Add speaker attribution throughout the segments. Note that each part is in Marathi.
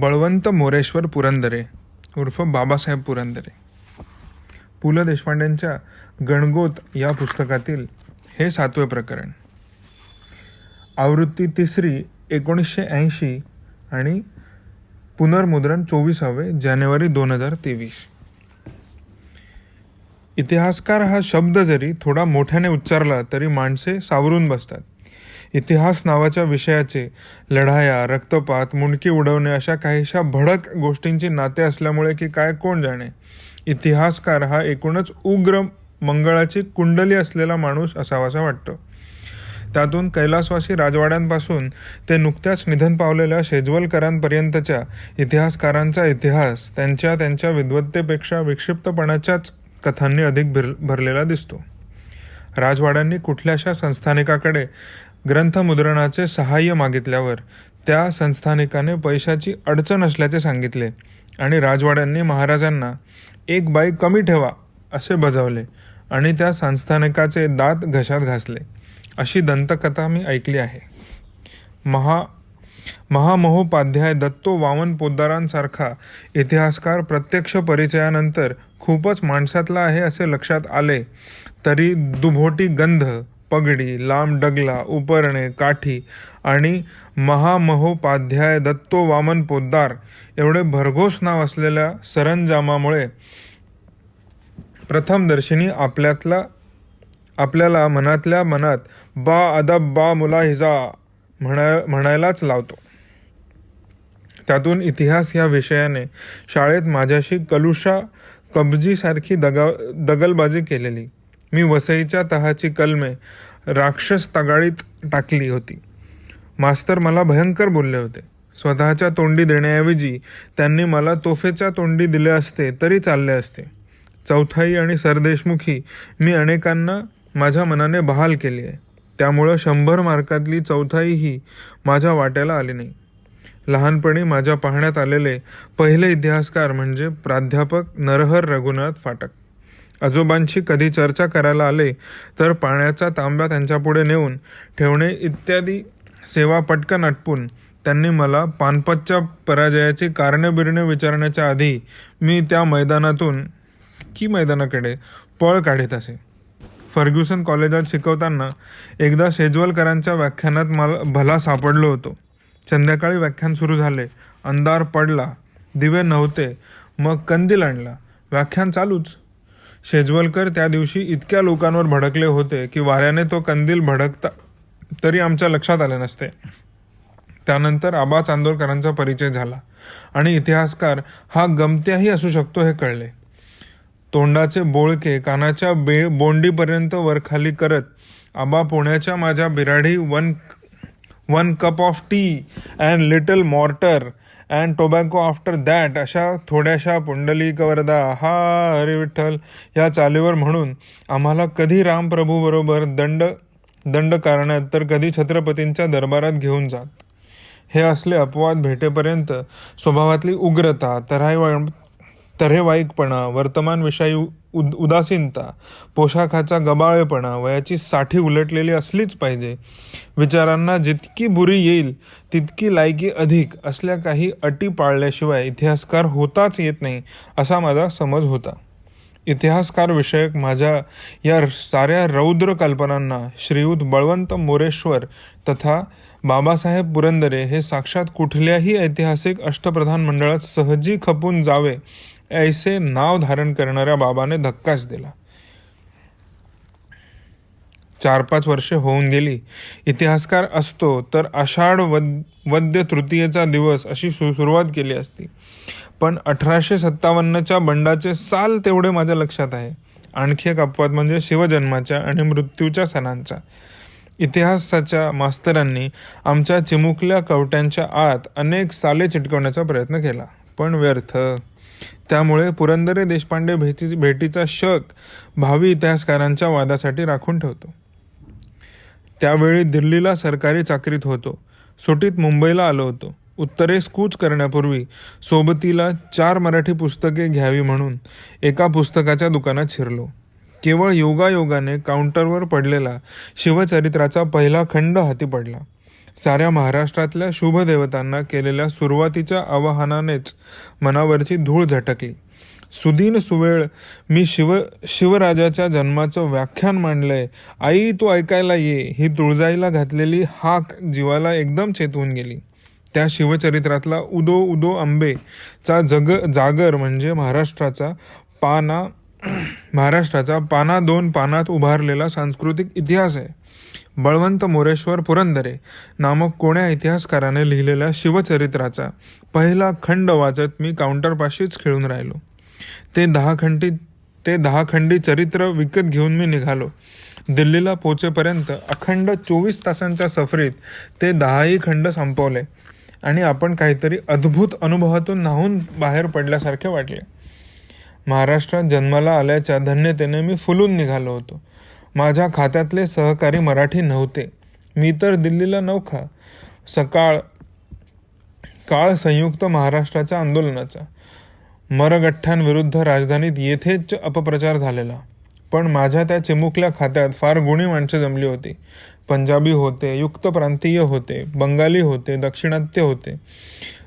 Speaker 1: बळवंत मोरेश्वर पुरंदरे उर्फ बाबासाहेब पुरंदरे. पु ल देशपांडेंच्या गणगोत या पुस्तकातील हे 7वे प्रकरण. आवृत्ती 3 1980 आणि पुनर्मुद्रण 24 जानेवारी 2023. इतिहासकार हा शब्द जरी थोडा मोठ्याने उच्चारला तरी माणसे सावरून बसतात. इतिहास नावाच्या विषयाचे लढाया, रक्तपात, मुंडकी उडवणे अशा काहीशा भडक गोष्टींची नाते असल्यामुळे की काय कोण जाणे, इतिहासकार हा एकूणच उग्र मंगळाची कुंडली असलेला माणूस असावासा वाटतो. त्यातून कैलासवासी राजवाड्यांपासून ते नुकत्याच निधन पावलेल्या शेजवलकरांपर्यंतच्या इतिहासकारांचा इतिहास त्यांच्या विद्वत्तेपेक्षा विक्षिप्तपणाच्याच कथांनी अधिक भरलेला दिसतो. राजवाड्यांनी कुठल्याशा संस्थानिकाकडे ग्रंथमुद्रणाचे सहाय्य मागितल्यावर त्या संस्थानिकाने पैशाची अडचण असल्याचे सांगितले आणि राजवाड्यांनी महाराजांना एक बाई कमी ठेवा असे बजावले आणि त्या संस्थानिकाचे दात घशात घासले, अशी दंतकथा मी ऐकली आहे. महामहोपाध्याय दत्तो वामन पोद्दारांसारखा इतिहासकार प्रत्यक्ष परिचयानंतर खूपच माणसातला आहे असे लक्षात आले तरी दुभोटी गंध, पगडी, लांब डगला, उपरणे, काठी आणि महामहोपाध्याय दत्तो वामन पोद्दार एवढे भरघोस नाव असलेल्या सरंजामामुळे प्रथमदर्शनी आपल्याला मनातल्या मनात बा अदब बा मुलाहिजा म्हणायलाच लावतो. त्यातून इतिहास या विषयाने शाळेत माझ्याशी कलुषा कब्जीसारखी दगलबाजी केलेली. मी वसईच्या तहाची कलमे राक्षस तगाळीत टाकली होती. मास्तर मला भयंकर बोलले होते. स्वतःच्या तोंडी देण्याऐवजी त्यांनी मला तोफेच्या तोंडी दिले असते तरी चालले असते. चौथाई आणि सरदेशमुखी मी अनेकांना माझ्या मनाने बहाल केली आहे. त्यामुळं 100 मार्कातली चौथाईही माझ्या वाट्याला आली नाही. लहानपणी माझ्या पाहण्यात आलेले पहिले इतिहासकार म्हणजे प्राध्यापक नरहर रघुनाथ फाटक. आजोबांशी कधी चर्चा करायला आले तर पाण्याचा तांब्या त्यांच्यापुढे नेऊन ठेवणे इत्यादी सेवा पटकन आटपून त्यांनी मला पानपतच्या पराजयाची कारणे विचारण्याच्या आधी मी त्या मैदानाकडे पळ काढीत असे. फर्ग्युसन कॉलेजात शिकवताना एकदा शेजवलकरांच्या व्याख्यानात मला भला सापडलो होतो. संध्याकाळी व्याख्यान सुरू झाले. अंधार पडला, दिवे नव्हते. मग कंदील आणला. व्याख्यान चालूच. शेजवलकर त्या दिवशी इतक्या लोकांवर भडकले होते की वाऱ्याने तो कंदील भडकता तरी आमच्या लक्षात आले नसते. त्यानंतर आबा चांदोरकरांचा परिचय झाला आणि इतिहासकार हा गमत्याही असू शकतो हे कळले. तोंडाचे बोळके कानाच्या बोंडीपर्यंत वरखाली करत आबा पुण्याच्या माझ्या बिराडी one cup of tea and little mortar and tobacco after that अशा थोड्याशा पुंडलिक वरदा हा हरी विठ्ठल या चालीवर म्हणून आम्हाला कधी रामप्रभूबरोबर दंड कारण्यात तर कधी छत्रपतींच्या दरबारात घेऊन जात. हे असले अपवाद भेटेपर्यंत स्वभावातली उग्रता, तऱ्हेवाईकपणा, वर्तमानविषयी उदासीनता, पोशाखाचा गबाळेपणा, वयाची 60 उलटलेली असलीच पाहिजे, विचारांना जितकी बुरी येईल तितकी लायकी अधिक असल्या काही अटी पाळल्याशिवाय इतिहासकार होताच येत नाही असा माझा समज होता. इतिहासकार विषयक माझ्या या साऱ्या रौद्र कल्पनांना श्रीयुत बळवंत मोरेश्वर तथा बाबासाहेब पुरंदरे हे साक्षात कुठल्याही ऐतिहासिक अष्टप्रधान मंडळात सहजी खपून जावे ऐसे नाव धारण करणाऱ्या बाबाने धक्काच दिला. 4-5 वर्षे होऊन गेली. इतिहासकार असतो तर आषाढ वद्य तृतीयेचा दिवस अशी सुरुवात केली असती. पण 1857च्या बंडाचे साल तेवढे माझ्या लक्षात आहे. आणखी एक अपवाद म्हणजे शिवजन्माच्या आणि मृत्यूच्या सणांचा. इतिहासाच्या मास्तरांनी आमच्या चिमुकल्या कवट्यांच्या आत अनेक साले चिटकवण्याचा प्रयत्न केला, पण व्यर्थ. त्यामुळे पुरंदरे देशपांडे भेटीचा शक भावी इतिहासकारांच्या वादासाठी राखून ठेवतो. त्यावेळी दिल्लीला सरकारी चाकरीत होतो. सुटीत मुंबईला आलो होतो. उत्तरेस कूच करण्यापूर्वी सोबतीला 4 मराठी पुस्तके घ्यावी म्हणून एका पुस्तकाच्या दुकानात शिरलो. केवळ योगायोगाने काउंटरवर पडलेला शिवचरित्राचा पहिला खंड हाती पडला. साऱ्या महाराष्ट्रातल्या शुभदेवतांना केलेल्या सुरुवातीच्या आवाहनानेच मनावरची धूळ झटकली. सुदीन सुवेळ मी शिवराजाच्या जन्माचं व्याख्यान मांडलंय, आई तू ऐकायला ये, ही तुळजाईला घातलेली हाक जीवाला एकदम चेतवून गेली. त्या शिवचरित्रातला उदो उदो अंबे चा जागर म्हणजे महाराष्ट्राचा पाना दोन पानात उभारलेला सांस्कृतिक इतिहास आहे. बळवंत मोरेश्वर पुरंदरे नामक कोण्या इतिहासकाराने लिहिलेल्या शिवचरित्राचा पहिला खंड वाचत मी काउंटरपाशीच खेळून राहिलो. ते दहा खंडी चरित्र विकत घेऊन मी निघालो. दिल्लीला पोचेपर्यंत अखंड 24 तासांच्या सफरीत ते 10ही खंड संपवले आणि आपण काहीतरी अद्भुत अनुभवातून न्हावून बाहेर पडल्यासारखे वाटले. महाराष्ट्रात जन्माला आल्याच्या धन्यतेने मी फुलून निघालो होतो. माझ्या खात्यातले सहकारी मराठी नव्हते. मी तर दिल्लीला नौखा. काळ संयुक्त महाराष्ट्राच्या आंदोलनाचा, मरगठ्ठ्यांविरुद्ध राजधानीत येथेच अपप्रचार झालेला. पण माझ्या त्या चिमुकल्या खात्यात फार गुणी माणसे जमली होती. पंजाबी होते, युक्त प्रांतीय होते, बंगाली होते, दाक्षिणात्य होते.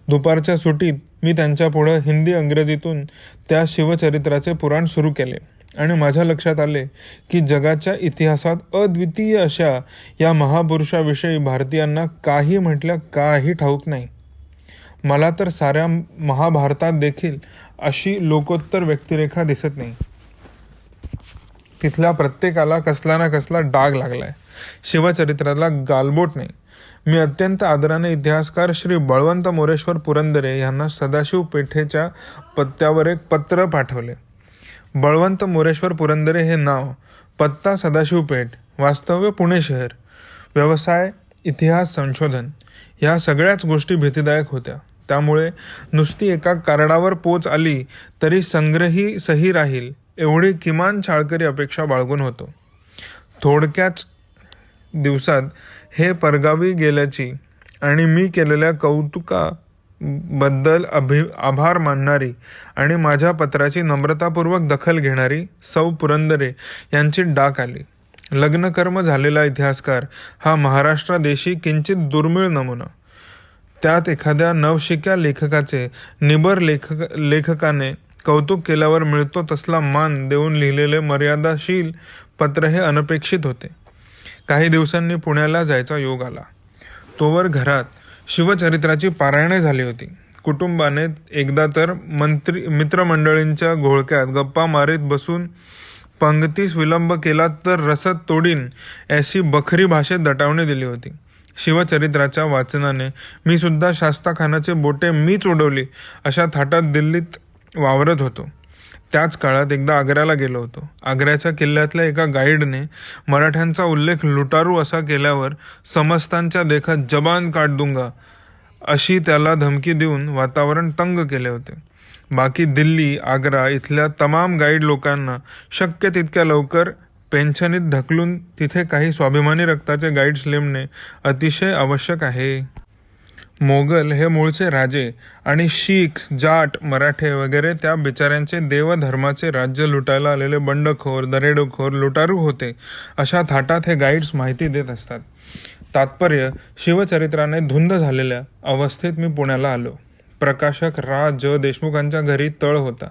Speaker 1: दुपारच्या सुटीत मी त्यांच्या पुढं हिंदी इंग्रजीतून त्या शिवचरित्राचे पुराण सुरू केले आणि माझ्या लक्षात आले की जगाच्या इतिहासात अद्वितीय अशा या महापुरुषाविषयी भारतीयांना काही म्हटल्या काही ठाऊक नाही. मला तर साऱ्या महाभारतात देखील अशी लोकोत्तर व्यक्तिरेखा दिसत नाही. तिथल्या प्रत्येकाला कसला ना कसला डाग लागलाय. शिवचरित्राला गालबोट नाही. मी अत्यंत आदराने इतिहासकार श्री बळवंत मोरेश्वर पुरंदरे यांना सदाशिव पेठेच्या पत्त्यावर एक पत्र पाठवले. बळवंत मोरेश्वर पुरंदरे हे नाव, पत्ता सदाशिव पेठ, वास्तव्य पुणे शहर, व्यवसाय इतिहास संशोधन, ह्या सगळ्याच गोष्टी भीतीदायक होत्या. त्यामुळे नुसती एका कार्डावर पोच आली तरी संग्रही सही राहील एवढी किमान शाळकरी अपेक्षा बाळगून होतो. थोडक्याच दिवसात हे परगावी गेल्याची आणि मी केलेल्या कौतुकाबद्दल आभार मानणारी आणि माझ्या पत्राची नम्रतापूर्वक दखल घेणारी सौ पुरंदरे यांची डाक आली. लग्नकर्म झालेला इतिहासकार हा महाराष्ट्रादेशी किंचित दुर्मिळ नमुना. त्यात एखाद्या नवशिक्या लेखकाचे निबर लेखकाने कौतुक केल्यावर मिळतो तसला मान देऊन लिहिलेले मर्यादाशील पत्र हे अनपेक्षित होते. काही दिवसांनी पुण्याला जायचा योग आला. तोवर घरात शिवचरित्राची पारायणे झाली होती. कुटुंबाने एकदा तर मित्रमंडळींच्या घोळक्यात गप्पा मारीत बसून पंगतीस विलंब केला तर रसद तोडीन अशी बखरी भाषेत दटावणी दिली होती. शिवचरित्राच्या वाचनाने मी सुद्धा शास्ताखानाचे बोटे मीच उडवली अशा थाटात दिल्लीत वावरत होतो. त्याच काळात एकदा आग्र्याला गेलो होतो. आग्र्याच्या किल्ल्यातल्या एका गाईडने मराठ्यांचा उल्लेख लुटारू असा केल्यावर समस्तांच्या देखत जबान काट दूंगा अशी त्याला धमकी देऊन वातावरण तंग केले होते. बाकी दिल्ली, आग्रा इथल्या तमाम गाईड लोकांना शक्य तितक्या लवकर पेन्शनीत ढकलून तिथे काही स्वाभिमानी रक्ताचे गाईड्स नेमणे अतिशय आवश्यक आहे. मोगल हे मूळचे राजे आणि शीख, जाट, मराठे वगैरे त्या बिचाऱ्यांचे देवधर्माचे राज्य लुटायला आलेले बंडखोर, दरेडेखोर, लुटारू होते अशा थाटात हे गाईड्स माहिती देत असतात. तात्पर्य, शिवचरित्राने धुंद झालेल्या अवस्थेत मी पुण्याला आलो. प्रकाशक रा. ज. देशमुखांच्या घरी तळ होता.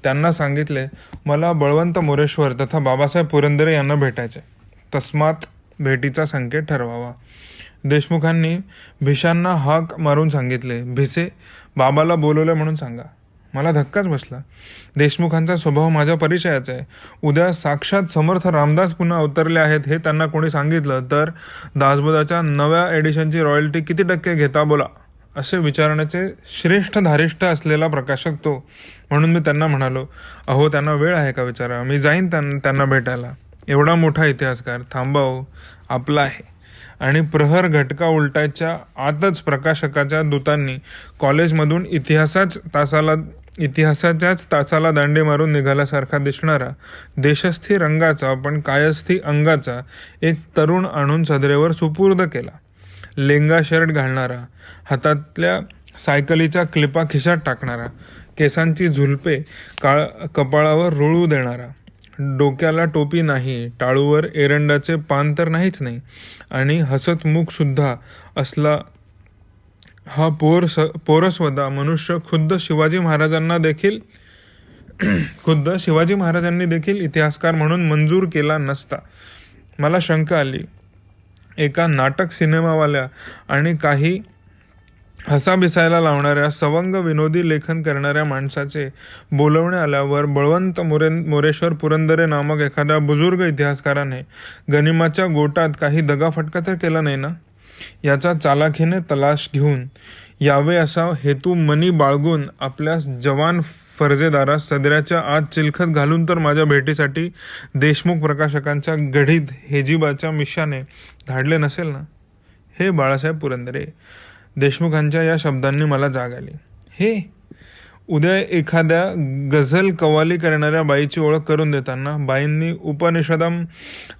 Speaker 1: त्यांना सांगितले मला बळवंत मोरेश्वर तथा बाबासाहेब पुरंदरे यांना भेटायचे. तस्मात भेटीचा संकेत ठरवावा. देशमुखांनी भिशांना हाक मारून सांगितले, भिसे, बाबाला बोलवलं म्हणून सांगा. मला धक्काच बसला. देशमुखांचा स्वभाव माझ्या परिचयाचा आहे. उद्या साक्षात समर्थ रामदास पुन्हा अवतरले आहेत हे त्यांना कोणी सांगितलं तर दासबोधाच्या नव्या एडिशनची रॉयल्टी किती टक्के घेता बोला असे विचारण्याचे श्रेष्ठ धारिष्ठ असलेला प्रकाशक तो. म्हणून मी त्यांना म्हणालो, अहो त्यांना वेळ आहे का विचारा, मी जाईन त्यांना भेटायला. एवढा मोठा इतिहासकार थांबाव आपला आहे. आणि प्रहर घटका उलटायच्या आतच प्रकाशकाच्या दूतांनी कॉलेजमधून इतिहासाच्याच तासाला दांडे मारून निघाल्यासारखा दिसणारा देशस्थी रंगाचा पण कायस्थी अंगाचा एक तरुण आणून सदरेवर सुपूर्द केला. लेंगा शर्ट घालणारा, हातातल्या सायकलीच्या क्लिपा खिशात टाकणारा, केसांची झुलपे कपाळावर रुळू देणारा, डोक्याला टोपी नाही, टाळूवर एरंडाचे पान तर नाहीच नाही, आणि हसतमुख सुद्धा असला हा पोरसवदा मनुष्य खुद्द शिवाजी महाराजांनी देखील इतिहासकार म्हणून मंजूर केला नसता. मला शंका आली. एका नाटक सिनेमावाल्या आणि काही हसाबिसायला लावणाऱ्या सवंग विनोदी लेखन करणाऱ्या माणसाचे बोलवणे आल्यावर बळवंत मोरेश्वर पुरंदरे नामक एखाद्या बुजुर्ग इतिहासकाराने गनिमाच्या गोटात काही दगाफटका तर केला नाही ना? याचा चालाखीने तलाश घेऊन यावे असा हेतू मनी बाळगून आपल्या जवान फर्जेदारास सदऱ्याच्या आत चिलखत घालून तर माझ्या भेटीसाठी देशमुख प्रकाशकांच्या गढीत हेजिबाच्या मिशाने धाडले नसेल ना? हे बाळासाहेब पुरंदरे, देशमुखांच्या या शब्दांनी मला जाग आली. हे उद्या एखाद्या गझल कव्वाली करणाऱ्या बाईची ओळख करून देताना बाईंनी उपनिषदम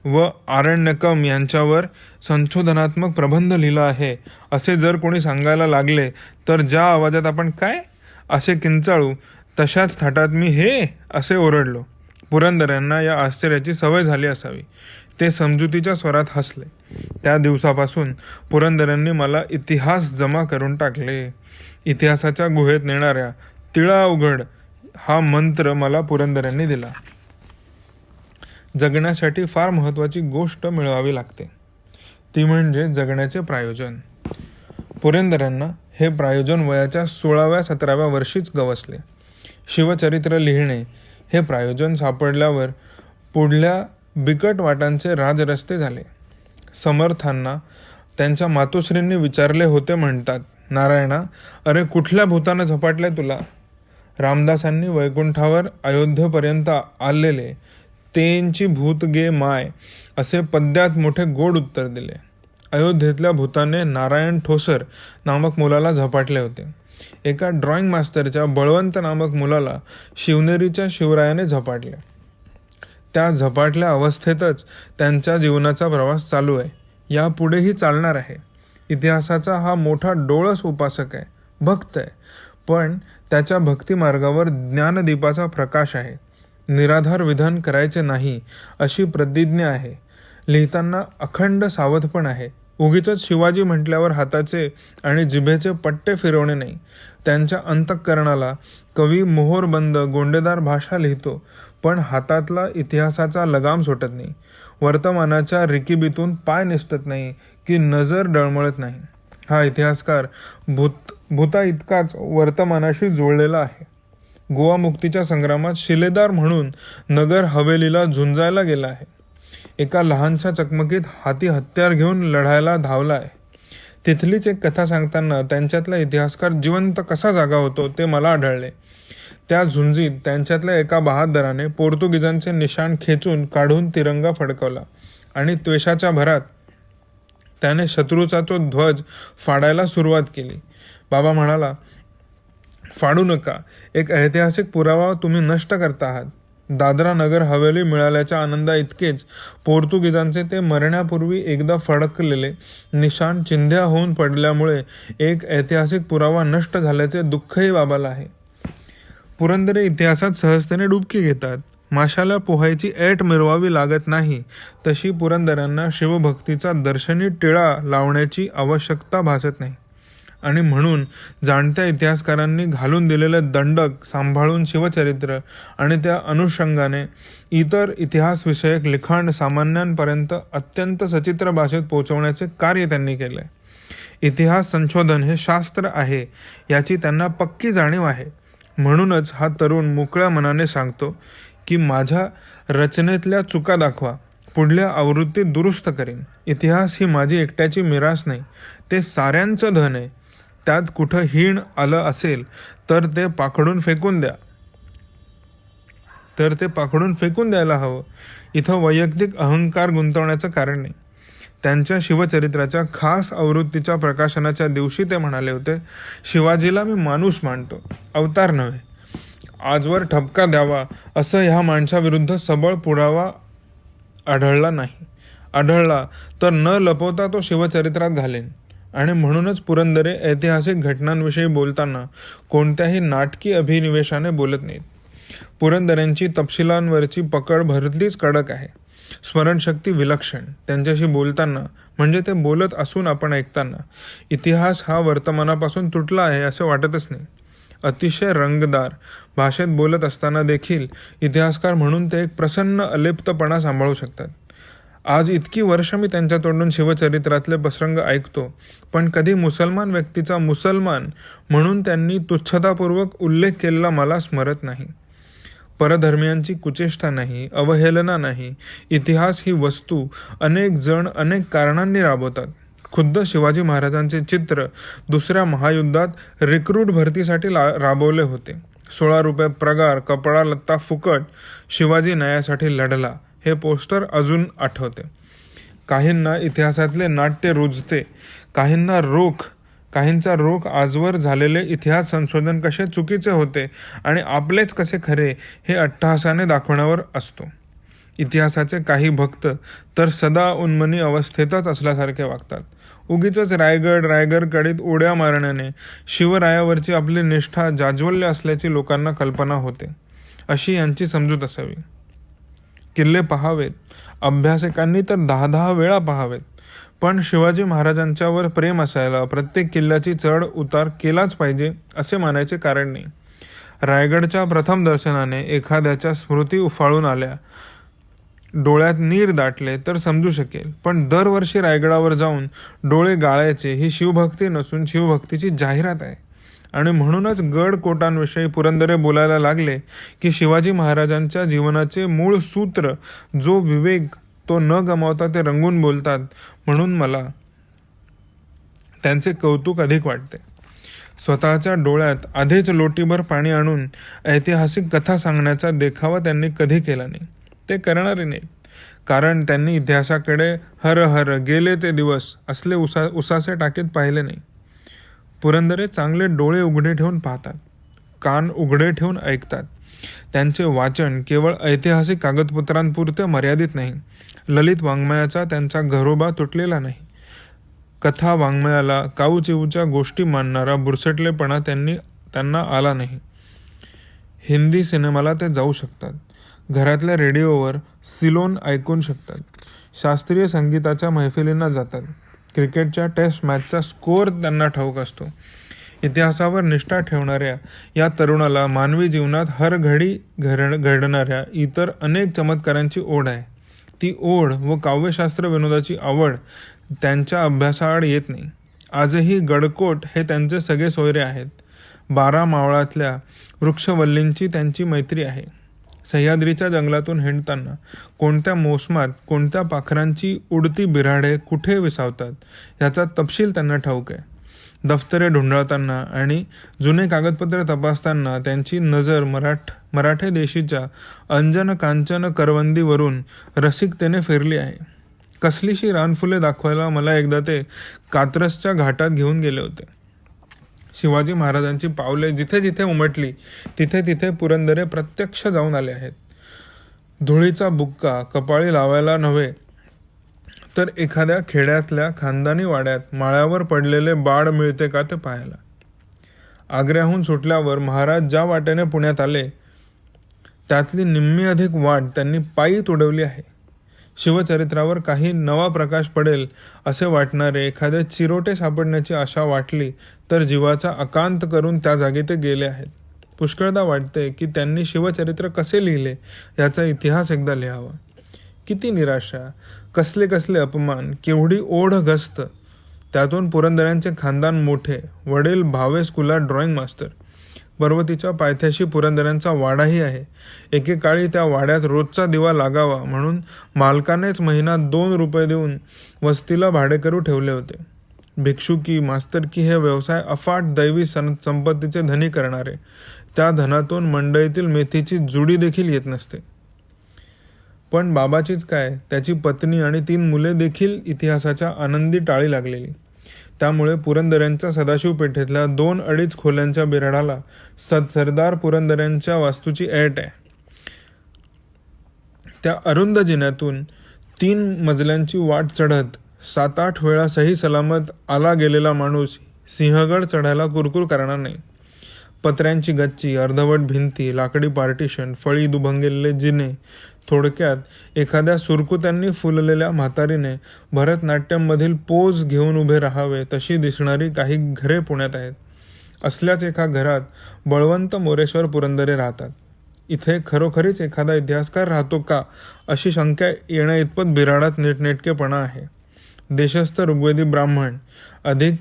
Speaker 1: व आरण्यकम यांच्यावर संशोधनात्मक प्रबंध लिहिला आहे असे जर कोणी सांगायला लागले तर ज्या आवाजात आपण काय असे किंचाळू तशाच थाटात मी हे असे ओरडलो. पुरंदऱ्यांना या आश्चर्याची सवय झाली असावी. ते समजुतीच्या स्वरात हसले. त्या दिवसापासून पुरंदऱ्यांनी मला इतिहास जमा करून टाकले. इतिहासाच्या गुहेत नेणाऱ्या तिळा उघड हा मंत्र मला पुरंदऱ्यांनी दिला. जगण्यासाठी फार महत्त्वाची गोष्ट मिळवावी लागते, ती म्हणजे जगण्याचे प्रायोजन. पुरंदऱ्यांना हे प्रायोजन वयाच्या 16व्या-17व्या वर्षीच गवसले. शिवचरित्र लिहिणे हे प्रायोजन सापडल्यावर पुढल्या बिकट वाटांचे राजरस्ते झाले. समर्थांना त्यांच्या मातोश्रींनी विचारले होते म्हणतात, नारायणा, अरे कुठल्या भूतानं झपाटले तुला? रामदासांनी वैकुंठावर अयोध्येपर्यंत आलेले तेंची भूत गे माय असे पद्यात मोठे गोड उत्तर दिले. अयोध्येतल्या भूताने नारायण ठोसर नामक मुलाला झपाटले होते. एका ड्रॉइंग मास्तरच्या बळवंत नामक मुलाला शिवनेरीच्या शिवरायाने झपाटले. त्या झपाटल्या अवस्थेतच त्यांच्या जीवनाचा प्रवास चालू आहे, यापुढेही चालणार आहे. इतिहासाचा हा मोठा डोळस उपासक आहे, भक्त आहे, पण त्याच्या भक्तिमार्गावर ज्ञानदीपाचा प्रकाश आहे. निराधार विधान करायचे नाही अशी प्रतिज्ञा आहे. लिहिताना अखंड सावधपण आहे. उगीच शिवाजी म्हटल्यावर हाताचे आणि जिभेचे पट्टे फिरवणे नाही. त्यांच्या अंतःकरणाला कवी मोहोरबंद गोंडेदार भाषा लिहितो, पण हातातला इतिहासाचा लगाम सुटत नाही. वर्तमानाच्या रिकिबीतून पाय निसटत नाही की नजर डळमळत नाही. हा इतिहासकार भूता इतकाच वर्तमानाशी जोडलेला आहे. गोवा मुक्तीच्या संग्रामात शिलेदार म्हणून नगर हवेलीला झुंजायला गेला आहे. एका लहानशा चकमकीत हाती हत्यार घेऊन लढायला धावला आहे. तिथलीच एक कथा सांगताना त्यांच्यातला इतिहासकार जिवंत कसा जागा होतो ते मला आढळले. त्या झुंजीत त्यांच्यातल्या एका बहादराने पोर्तुगीजांचे निशाण खेचून काढून तिरंगा फडकवला आणि त्वेषाच्या भरात त्याने शत्रूचा तो ध्वज फाडायला सुरुवात केली. बाबा म्हणाला, फाडू नका, एक ऐतिहासिक पुरावा तुम्ही नष्ट करता आहात. दादरा नगर हवेली मिळाल्याच्या आनंदा इतकेच पोर्तुगीजांचे ते मरण्यापूर्वी एकदा फडकलेले निशाण चिंध्या होऊन पडल्यामुळे एक ऐतिहासिक पुरावा नष्ट झाल्याचे दुःखही बाबाला आहे. पुरंदरे इतिहासात सहजतेने डुबकी घेतात. माशाला पोहायची ऐट मिरवावी लागत नाही तशी पुरंदऱ्यांना शिवभक्तीचा दर्शनी टिळा लावण्याची आवश्यकता भासत नाही. आणि म्हणून जाणत्या इतिहासकारांनी घालून दिलेले दंडक सांभाळून शिवचरित्र आणि त्या अनुषंगाने इतर इतिहासविषयक लिखाण सामान्यांपर्यंत अत्यंत सचित्र भाषेत पोहोचवण्याचे कार्य त्यांनी केले. इतिहास संशोधन हे शास्त्र आहे याची त्यांना पक्की जाणीव आहे. म्हणूनच हा तरुण मोकळ्या मनाने सांगतो की माझ्या रचनेतल्या चुका दाखवा, पुढल्या आवृत्तीत दुरुस्त करीन. इतिहास ही माझी एकट्याची मिरास नाही, ते साऱ्यांचं धन आहे. त्यात कुठं हीण आलं असेल तर ते पाखडून फेकून द्यायला हवं. इथं वैयक्तिक अहंकार गुंतवण्याचं कारण नाही. त्यांच्या शिवचरित्राच्या खास आवृत्तीच्या प्रकाशनाच्या दिवशी ते म्हणाले होते, शिवाजीला मी माणूस मानतो, अवतार नव्हे. आजवर ठपका द्यावा असं ह्या माणसाविरुद्ध सबळ पुरावा आढळला तर न लपवता तो शिवचरित्रात घालेन. आणि म्हणूनच पुरंदरे ऐतिहासिक घटनांविषयी बोलताना कोणत्याही नाटकी अभिनिवेशाने बोलत नाहीत. पुरंदऱ्यांची तपशिलांवरची पकड भरलीच कडक आहे. स्मरणशक्ती विलक्षण. त्यांच्याशी बोलताना म्हणजे ते बोलत असून आपण ऐकताना इतिहास हा वर्तमानापासून तुटला आहे असं वाटतच नाही. अतिशय रंगदार भाषेत बोलत असताना देखील इतिहासकार म्हणून ते एक प्रसन्न अलिप्तपणा सांभाळू शकतात. आज इतकी वर्ष मी त्यांच्या तोंडून शिवचरित्रातले प्रसंग ऐकतो, पण कधी मुसलमान व्यक्तीचा मुसलमान म्हणून त्यांनी तुच्छतापूर्वक उल्लेख केलेला मला स्मरत नाही. परधर्मियांची कुचेष्टा नाही, अवहेलना नाही. इतिहास ही वस्तू अनेक जण अनेक कारणांनी राबवतात. खुद्द शिवाजी महाराजांचे चित्र दुसऱ्या महायुद्धात रिक्रूट भरतीसाठी राबवले होते. 16 रुपये पगार, कपडा लत्ता फुकट, शिवाजी न्यायासाठी लढला, हे पोस्टर अजून आठवते. काहींना इतिहासातले नाट्य रुजते, काहींचा रोख आजवर झालेले इतिहास संशोधन कसे चुकीचे होते आणि आपलेच कसे खरे हे अट्टहासाने दाखवण्यावर असतो. इतिहासाचे काही भक्त तर सदा उन्मनी अवस्थेतच असल्यासारखे वागतात. उगीचच रायगड कडीत उड्या मारण्याने शिवरायावरची आपली निष्ठा जाज्वल्य असल्याची लोकांना कल्पना होते, अशी यांची समजूत असावी. किल्ले पहावेत, अभ्यासकांनी तर 10 वेळा पहावेत, पण शिवाजी महाराजांच्यावर प्रेम असायला प्रत्येक किल्ल्याची चढ उतार केलाच पाहिजे असे मानायचे कारण नाही. रायगडच्या प्रथम दर्शनाने एखाद्याच्या स्मृती उफाळून आल्या, डोळ्यात नीर दाटले तर समजू शकेल, पण दरवर्षी रायगडावर जाऊन डोळे गाळायचे ही शिवभक्ती नसून शिवभक्तीची जाहिरात आहे. आणि म्हणूनच गड कोटांविषयी पुरंदरे बोलायला लागले की शिवाजी महाराजांच्या जीवनाचे मूळ सूत्र जो विवेक तो न गमावता ते रंगून बोलतात, म्हणून मला त्यांचे कौतुक अधिक वाटते. स्वतःच्या डोळ्यात आधीच लोटीभर पाणी आणून ऐतिहासिक कथा सांगण्याचा देखावा त्यांनी कधी केला नाही. ते करणारे नाहीत, कारण त्यांनी इतिहासाकडे हर हर गेले ते दिवस असले उसासे टाकीत पाहिले नाही. पुरंदरे चांगले डोळे उघडे ठेवून पाहतात, कान उघडे ठेवून ऐकतात. त्यांचे वाचन केवळ ऐतिहासिक कागदपत्रांपुरते मर्यादित नाही. ललित वाङ्मयाचा त्यांचा घरोबा तुटलेला नाही. कथा वाङ्मयाला काऊचिऊच्या गोष्टी मांडणारा बुरसटलेपणा त्यांना आला नाही. हिंदी सिनेमाला ते जाऊ शकतात, घरातल्या रेडिओवर सिलोन ऐकून शकतात, शास्त्रीय संगीताच्या मैफिलींना जातात, क्रिकेटच्या टेस्ट मॅचचा स्कोअर त्यांना ठाऊक असतो. इतिहासावर निष्ठा ठेवणाऱ्या या तरुणाला मानवी जीवनात हर घडी घडणाऱ्या इतर अनेक चमत्कारांची ओढ आहे. ती ओढ व काव्यशास्त्र विनोदाची आवड त्यांच्या अभ्यासाआड येत नाही. आजही गडकोट हे त्यांचे सगळे सोयरे आहेत. 12 मावळातल्या वृक्षवल्लींची त्यांची मैत्री आहे. सह्याद्रीच्या जंगलातून हिंडताना कोणत्या मोसमात कोणत्या पाखरांची उडती बिऱ्हाडे कुठे विसावतात याचा तपशील त्यांना ठाऊक आहे. दफ्तरे ढुंढळताना आणि जुने कागदपत्रे तपासताना त्यांची नजर मराठे देशीच्या अंजन कांचन करवंदीवरून रसिकतेने फिरली आहे. कसलीशी रानफुले दाखवायला मला एकदा ते कात्रसच्या घाटात घेऊन गेले होते. शिवाजी महाराजांची पावले जिथे जिथे उमटली तिथे तिथे पुरंदरे प्रत्यक्ष जाऊन आले आहेत. धुळीचा बुक्का कपाळी लावायला नव्हे तर एखाद्या खेड्यातल्या खानदानी वाड्यात माळ्यावर पडलेले बाळ मिळते का ते पाहायला. आग्र्याहून सुटल्यावर महाराज ज्या वाटेने पुण्यात आले त्यातली निम्मी अधिक वाट त्यांनी पायी तुडवली आहे. शिवचरित्रावर काही नवा प्रकाश पडेल असे वाटणारे एखादे चिरोटे सापडण्याची आशा वाटली तर जीवाचा अकांत करून त्या जागी ते गेले आहेत. पुष्कळदा वाटते की त्यांनी शिवचरित्र कसे लिहिले याचा इतिहास एकदा लिहावा. किती निराशा, कसले कसले अपमान, केवढी ओढ गस्त. त्यातून पुरंदऱ्यांचे खानदान मोठे, वडील भावे स्कूलात ड्रॉइंग मास्टर. पर्वतीच्या पायथ्याशी पुरंदऱ्यांचा वाडाही आहे. एकेकाळी त्या वाड्यात रोजचा दिवा लागावा म्हणून मालकानेच महिन्यात 2 रुपये देऊन वस्तीला भाडेकरू ठेवले होते. भिक्षुकी, मास्तरकी हे व्यवसाय अफाट दैवी संपत्तीचे धनी करणारे. त्या धनातून मंडईतील मेथीची जुडी देखील येत नसते. पण बाबाचीच काय, त्याची पत्नी आणि 3 मुले देखील इतिहासाच्या आनंदी टाळी लागलेली. त्यामुळे पुरंदऱ्यांच्या सदाशिव पेठेतल्या 2-2.5 खोल्यांच्या बिऱ्हाडाला सरदार पुरंदऱ्यांच्या वास्तूची ऐट आहे. त्या अरुंद जिन्यातून 3 मजल्यांची वाट चढत 7-8 वेळा सही सलामत आला गेलेला माणूस सिंहगड चढायला कुरकुर करणार नाही. पत्र्यांची गच्ची, अर्धवट भिंती, लाकडी पार्टिशन, फळी दुभंगलेले जिने. थोडक्यात एखाद्या सुरकुत्यांनी फुललेल्या म्हातारीने भरतनाट्यममधील पोज घेऊन उभे राहावे तशी दिसणारी काही घरे पुण्यात आहेत. असल्याच एका घरात बळवंत मोरेश्वर पुरंदरे राहतात. इथे खरोखरीच एखादा इतिहासकार राहतो का अशी शंका येण्या इतपत बिराडात नीटनेटकेपणा आहे. देशस्थ ऋग्वेदी ब्राह्मण अधिक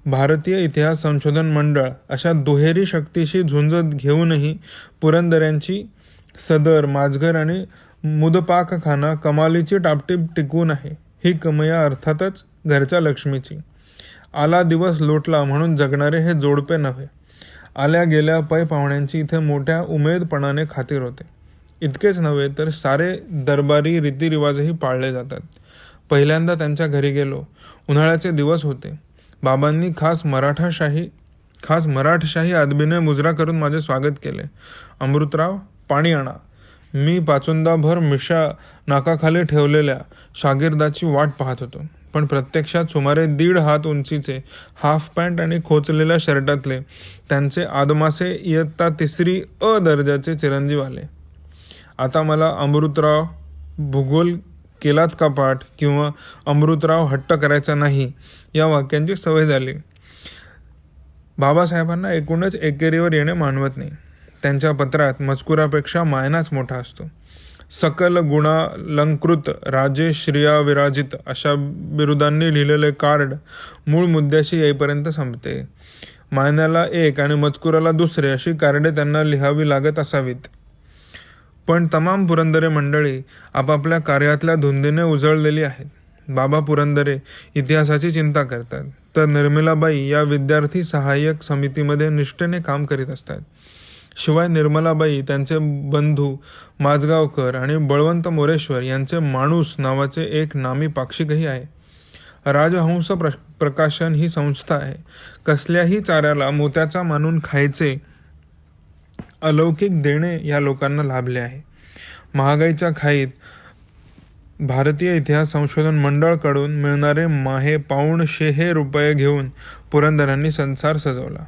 Speaker 1: भारतीय इतिहास संशोधन मंडळ अशा दुहेरी शक्तीशी झुंज घेऊनही पुरंदऱ्यांची सदर, माजघर आणि मुदपाकखाना कमालीची टापटीप टिकवून आहे. ही कमया अर्थातच घरच्या लक्ष्मीची. आला दिवस लोटला म्हणून जगणारे हे जोडपे नव्हे. आल्या गेल्या पै पाहुण्यांची इथे मोठ्या उमेदपणाने खातिर होते. इतकेच नव्हे तर सारे दरबारी रीतिरिवाजही पाळले जातात. पहिल्यांदा त्यांच्या घरी गेलो. उन्हाळ्याचे दिवस होते. बाबांनी खास मराठशाही अदबीने मुजरा करून माझे स्वागत केले. अमृतराव, पाणी आणा. मी पाचुंदाभर मिशा नाकाखाली ठेवलेल्या शागिर्दाची वाट पाहत होतो. पण प्रत्यक्षात सुमारे 1.5 हात उंचीचे हाफ पॅन्ट आणि खोचलेल्या शर्टातले त्यांचे आदमासे इयत्ता 3री अ दर्जाचे चिरंजीव आले. आता मला अमृतराव भूगोल केलात का पाठ किंवा अमृतराव हट्ट करायचा नाही या वाक्यांची सवय झाली. बाबासाहेबांना एकूणच एकेरीवर येणे मानवत नाही. त्यांच्या पत्रात मजकुरापेक्षा मायनाच मोठा असतो. सकल गुणालंकृत राजे श्रिया विराजित अशा बिरुदांनी लिहिलेले कार्ड मूळ मुद्द्याशी येईपर्यंत संपते. मायन्याला 1 आणि मजकुराला 2 अशी कार्डे त्यांना लिहावी लागत असावीत. पण तमाम पुरंदरे मंडळी आपापल्या कार्यातल्या धुंदीने उजळलेली आहेत. बाबा पुरंदरे इतिहासाची चिंता करतात, तर निर्मलाबाई या विद्यार्थी सहाय्यक समितीमध्ये निष्ठेने काम करीत असतात. शिवाय निर्मलाबाई त्यांचे बंधू माजगावकर आणि बळवंत मोरेश्वर यांचे माणूस नावाचे एक नामी पाक्षिकही आहे. राजहंस प्रकाशन ही संस्था आहे. कसल्याही चाऱ्याला मोत्याचा मानून खायचे अलौकिक देणे या लोकांना लाभले आहे. महागाईच्या खाईत भारतीय इतिहास संशोधन मंडळकडून मिळणारे माहे ₹1,500 घेऊन पुरंदरांनी संसार सजवला.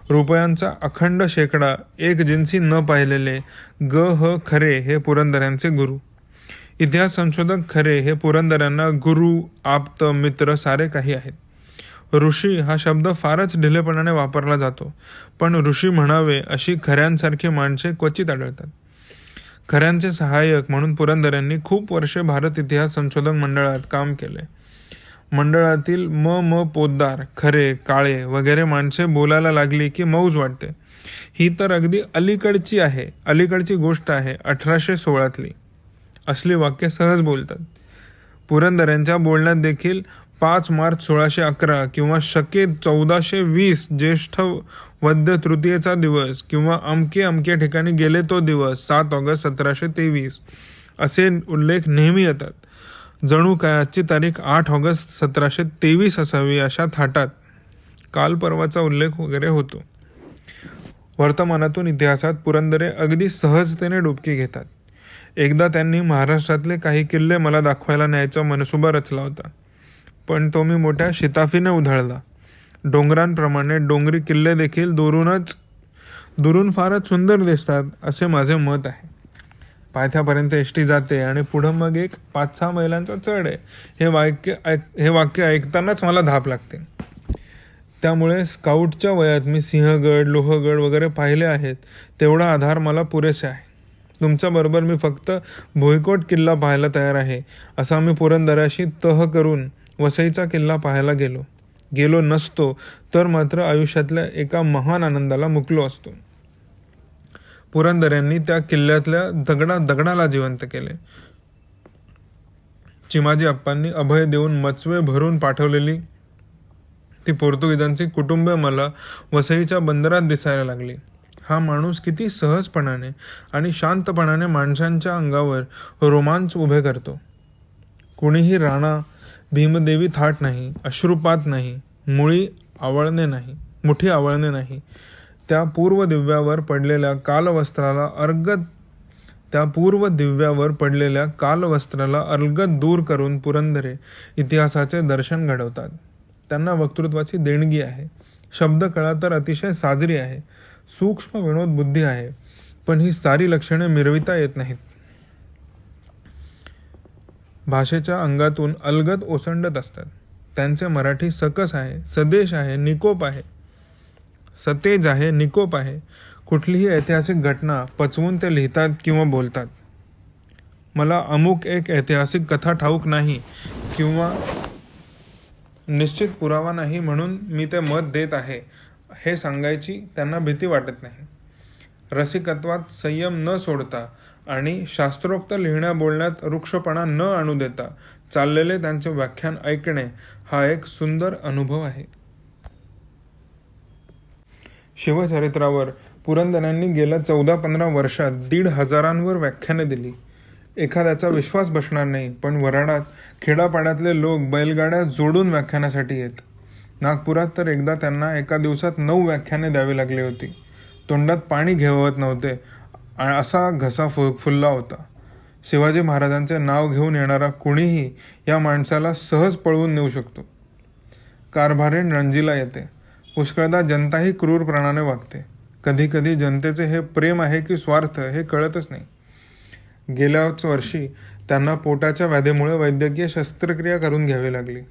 Speaker 1: रुपयांचा अखंड शेकडा एकजिन्सी न पाहिलेले ह खरे हे पुरंदरांचे गुरु. इतिहास संशोधक खरे हे पुरंदरांना गुरु, आप्त, मित्र सारे काही आहेत. ऋषी हा शब्द फारच ढिलेपणाने वापरला जातो, पण ऋषी म्हणावे अशी खऱ्यांसारखी माणसे क्वचित आढळतात. खऱ्यांचे सहाय्यक म्हणून पुरंदरांनी खूप वर्षे भारत इतिहास संशोधक मंडळात काम केले. मंडळातील म पोद्दार, खरे, काळे वगैरे माणसे बोलायला लागली की मौज वाटते. ही तर अगदी अलीकडची गोष्ट आहे 1816तली. असली वाक्य सहज बोलतात. पुरंदरांच्या बोलण्यात देखील 5 मार्च 1611 किंवा शके 1420 ज्येष्ठ वद्य तृतीयेचा दिवस किंवा अमके ठिकाणी गेले तो दिवस 7 ऑगस्ट 1723 असे उल्लेख नेहमी येतात. जणू काय आजची तारीख 8 ऑगस्ट 1723 असावी अशा थाटात काल परवाचा उल्लेख वगैरे होतो. वर्तमानातून इतिहासात पुरंदरे अगदी सहजतेने डुबकी घेतात. एकदा त्यांनी महाराष्ट्रातले काही किल्ले मला दाखवायला न्यायचा मनसुबा रचला होता, पण तो मी मोठ्या शिताफीने उधळला. डोंगरांप्रमाणे डोंगरी किल्ले देखील दुरून फारच सुंदर दिसतात असे माझे मत आहे. पायथ्यापर्यंत एसटी जाते आणि पुढं मग एक 5-6 मैलांचा चढ आहे. हे वाक्य ऐकतानाच मला धाप लागते. त्यामुळे स्काउटच्या वयात मी सिंहगड, लोहगड वगैरे पाहिले आहेत तेवढा आधार मला पुरेसे आहे. तुमच्याबरोबर मी फक्त भुईकोट किल्ला पाहायला तयार आहे. असा मी पुरंदराशी तह करून वसईचा किल्ला पाहायला गेलो नसतो तर मात्र आयुष्यातल्या एका महान आनंदाला मुकलो असतो. पुरंदऱ्यांनी त्या किल्ल्यातल्या दगडाला जिवंत केले. चिमाजी अप्पांनी अभय देऊन मचवे भरून पाठवलेली ती पोर्तुगीजांची कुटुंबे मला वसईच्या बंदरात दिसायला लागली. हा माणूस किती सहजपणाने आणि शांतपणाने माणसांच्या अंगावर रोमांच उभे करतो. कुणीही राणा भीमदेवी थाट नाही, अश्रुपात नाही, मुठी आवळणे नाही. त्या पूर्व दिव्यावर पडलेल्या कालवस्त्राला अलगद दूर करून पुरंदरे इतिहासाचे दर्शन घडवतात. त्यांना वक्तृत्वाची देणगी आहे. शब्दकळा तर अतिशय साजरी आहे. सूक्ष्म विनोद बुद्धी आहे, पण ही सारी लक्षणे मिरविता येत नाहीत. भाषेच्या अंगातून अलगद ओसंडत असतात. त्यांचे मराठी सकस आहे, सदेश आहे, निकोप आहे, सतेज आहे, निकोप आहे. कुठलीही ऐतिहासिक घटना पचवून ते लिहितात किंवा बोलतात. मला अमुक एक ऐतिहासिक कथा ठाऊक नाही किंवा निश्चित पुरावा नाही म्हणून मी ते मत देत आहे हे सांगायची त्यांना भीती वाटत नाही. रसिकत्वात संयम न सोडता आणि शास्त्रोक्त लिहिण्या बोलण्यात वृक्षपणा न आणू देता चाललेले त्यांचे व्याख्यान ऐकणे हा एक सुंदर अनुभव आहे. शिवचरित्रावर पुरंदरांनी गेल्या 14-15 वर्षात 1,500 व्याख्याने दिली. एखाद्याचा विश्वास बसणार नाही, पण वराडात खेडापाड्यातले लोक बैलगाड्या जोडून व्याख्यानासाठी येत. नागपुरात तर एकदा त्यांना एका दिवसात 9 व्याख्याने द्यावी लागली होती. तोंडात पाणी घेवत नव्हते, असा घसा फुलला होता. शिवाजी महाराजांचे नाव घेऊन येणारा कुणीही या माणसाला सहज पळवून नेऊ शकतो. कारभारीण रणजीला येते. पुष्कळदा जनताही क्रूरपणाने वागते. कधी कधी जनतेचे हे प्रेम आहे की स्वार्थ हे कळतच नाही. गेल्याच वर्षी त्यांना पोटाच्या व्याधीमुळे वैद्यकीय शस्त्रक्रिया करून घ्यावी लागली.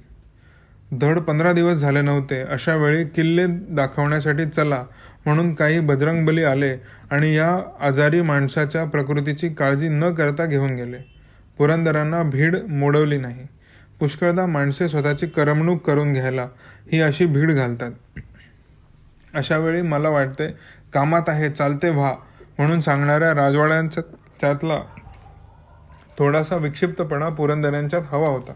Speaker 1: धड 15 दिवस झाले नव्हते. अशा वेळी किल्ले दाखवण्यासाठी चला म्हणून काही बजरंगबली आले आणि या आजारी माणसाच्या प्रकृतीची काळजी न करता घेऊन गेले. पुरंदरांना भीड मोडवली नाही. पुष्कळदा माणसे स्वतःची करमणूक करून घ्यायला ही अशी भीड घालतात. अशा वेळी मला वाटते कामात आहे, चालते व्हा म्हणून सांगणाऱ्या राजवाड्यांच्यातला थोडासा विक्षिप्तपणा पुरंदरांच्यात हवा होता.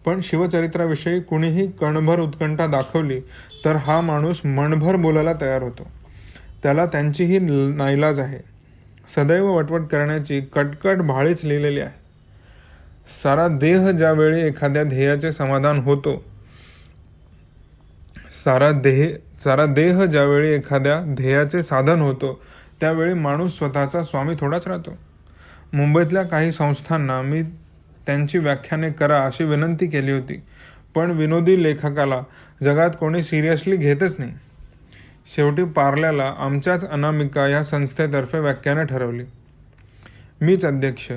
Speaker 1: पण शिवचरित्राविषयी कुणीही कणभर उत्कंठा दाखवली तर हा माणूस मनभर बोलायला तयार होतो. त्याला त्यांचीही नाईलाज आहे. सदैव वटवट करण्याची कटकट भाळीच लिहिलेली आहे. सारा देह ज्यावेळी एखाद्या ध्येयाचे समाधान होतो सारा देह ज्यावेळी एखाद्या ध्येयाचे साधन होतो त्यावेळी माणूस स्वतःचा स्वामी थोडाच राहतो. मुंबईतल्या काही संस्थांना मी त्यांची व्याख्याने करा अशी विनंती केली होती, पण विनोदी लेखकाला जगात कोणी सिरियसली घेतच नाही. शेवटी पार्ल्याला आमच्याच अनामिका या संस्थेतर्फे व्याख्याने ठरवली. मीच अध्यक्ष.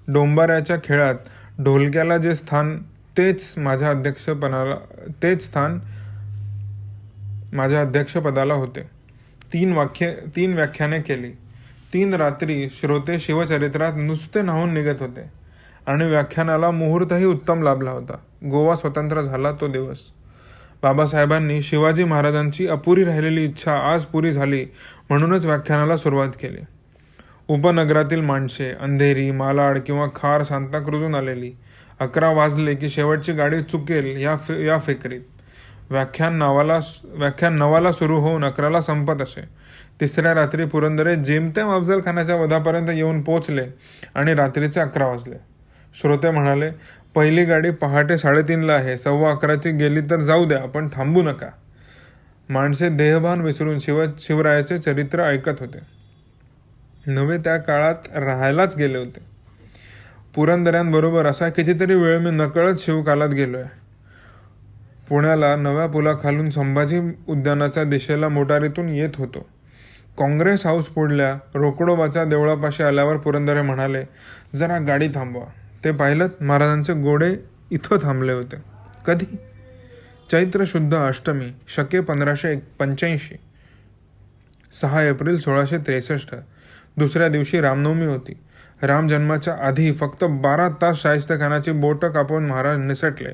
Speaker 1: डोंबाऱ्याच्या खेळात ढोलक्याला जे स्थान तेच स्थान माझ्या अध्यक्षपदाला होते. 3 व्याख्याने केली. 3 रात्री श्रोते शिवचरित्रात नुसते न्हावून निघत होते आणि व्याख्यानाला मुहूर्तही उत्तम लाभला होता. गोवा स्वतंत्र झाला तो दिवस. बाबासाहेबांनी शिवाजी महाराजांची अपुरी राहिलेली इच्छा आज पुरी झाली म्हणूनच व्याख्यानाला सुरुवात केली. उपनगरातील माणसे अंधेरी, मालाड किंवा खार, सांताक्रूजून आलेली. 11 वाजले की शेवटची गाडी चुकेल या फिक्रीत. व्याख्यान 9ला सुरू होऊन 11ला संपत असे. 3ऱ्या रात्री पुरंदरे जेमतेम अफजलखानाच्या वधापर्यंत येऊन पोचले आणि रात्रीचे 11 वाजले. श्रोते म्हणाले, पहिली गाडी पहाटे 3:30ला आहे. 11:15ची गेली तर जाऊ द्या, पण थांबू नका. माणसे देहभान विसरून शिवरायाचे चरित्र ऐकत होते. नवे त्या काळात राहायलाच गेले होते. पुरंदऱ्यांबरोबर असा कितीतरी वेळ मी नकळत शिवकालात गेलोय. पुण्याला नव्या पुलाखालून संभाजी उद्यानाच्या दिशेला मोटारीतून येत होतो. काँग्रेस हाऊस पुढल्या रोकडोबाच्या देवळापाशी आल्यावर पुरंदरे म्हणाले, जरा गाडी थांबवा. ते पाहिलं, महाराजांचे घोडे इथं थांबले होते. कधी? चैत्र शुद्ध अष्टमी, शके 1585. 6 एप्रिल 1663. दुसऱ्या दिवशी रामनवमी होती. रामजन्माच्या आधी फक्त 12 तास शाहिस्तेखानाची बोटं कापून महाराज निसटले.